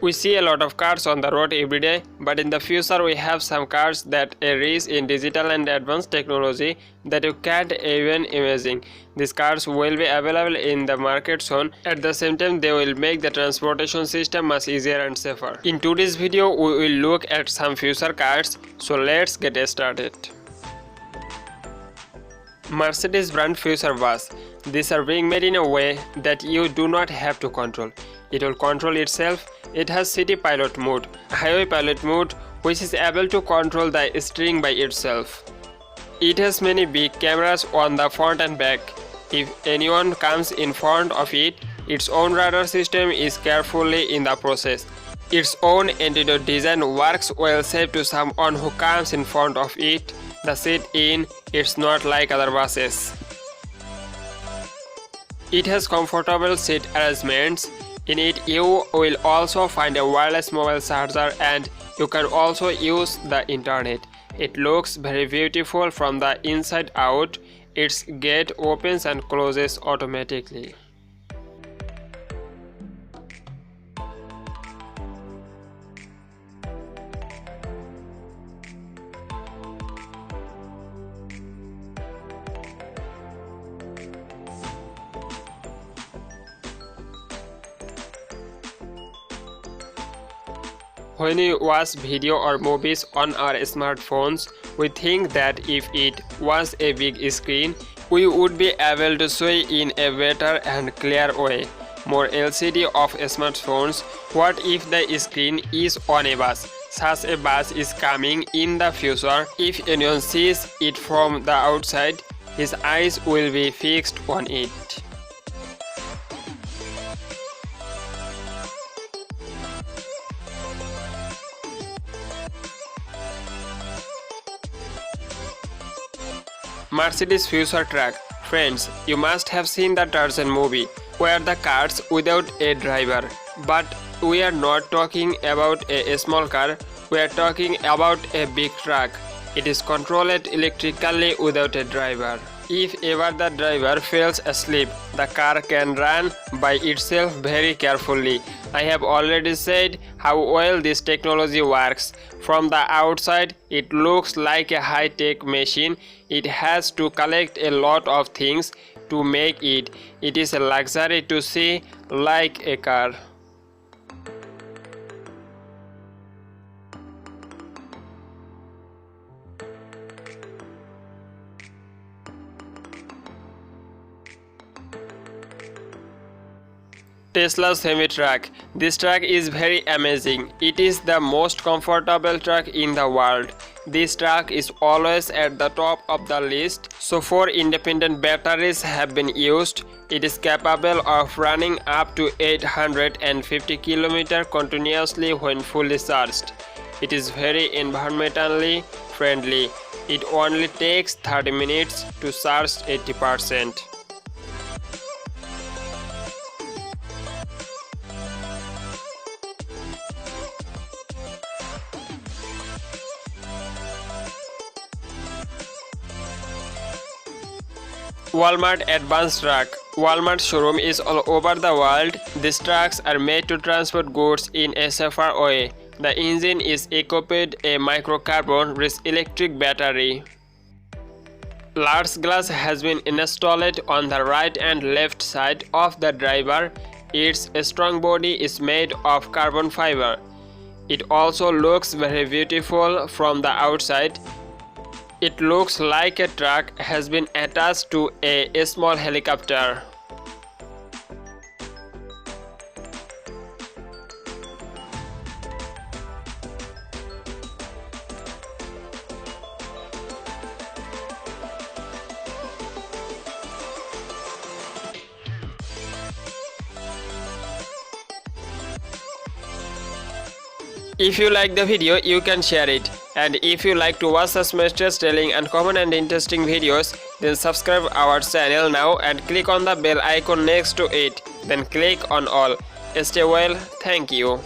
We see a lot of cars on the road every day, but in the future we have some cars that are rich in digital and advanced technology that you can't even imagine. These cars will be available in the market soon. At the same time, they will make the transportation system much easier and safer. In today's video, we will look at some future cars, so let's get started. Mercedes brand future bus. These are being made in a way that you do not have to control. It will control itself. It has city pilot mode, highway pilot mode, which is able to control the steering by itself. It has many big cameras on the front and back. If anyone comes in front of it, its own radar system is carefully in the process. Its own antidote design works well safe to someone who comes in front of it. The seat in, it's not like other buses. It has comfortable seat arrangements. In it you will also find a wireless mobile charger and you can also use the internet. It looks very beautiful from the inside out. Its gate opens and closes automatically. When we watch video or movies on our smartphones, we think that if it was a big screen, we would be able to see in a better and clear way. More LCD of smartphones. What if the screen is on a bus? Such a bus is coming in the future. If anyone sees it from the outside, his eyes will be fixed on it. Mercedes future truck. Friends, you must have seen the Tarzan movie, where the cars without a driver. But we are not talking about a small car, we are talking about a big truck. It is controlled electrically without a driver. If ever the driver falls asleep, the car can run by itself very carefully. I have already said how well this technology works. From the outside, it looks like a high-tech machine. It has to collect a lot of things to make it. It is a luxury to see like a car. Tesla semi-truck. This truck is very amazing. It is the most comfortable truck in the world. This truck is always at the top of the list. So 4 independent batteries have been used. It is capable of running up to 850 km continuously when fully charged. It is very environmentally friendly. It only takes 30 minutes to charge 80%. Walmart Advanced Truck. Walmart showroom is all over the world. These trucks are made to transport goods in a safer way. The engine is equipped with a microcarbon-rich electric battery. Large glass has been installed on the right and left side of the driver. Its strong body is made of carbon fiber. It also looks very beautiful from the outside. It looks like a truck has been attached to a small helicopter. If you like the video, you can share it. And if you like to watch such messages, telling and common and interesting videos, then subscribe our channel now and click on the bell icon next to it. Then click on all. Stay well. Thank you.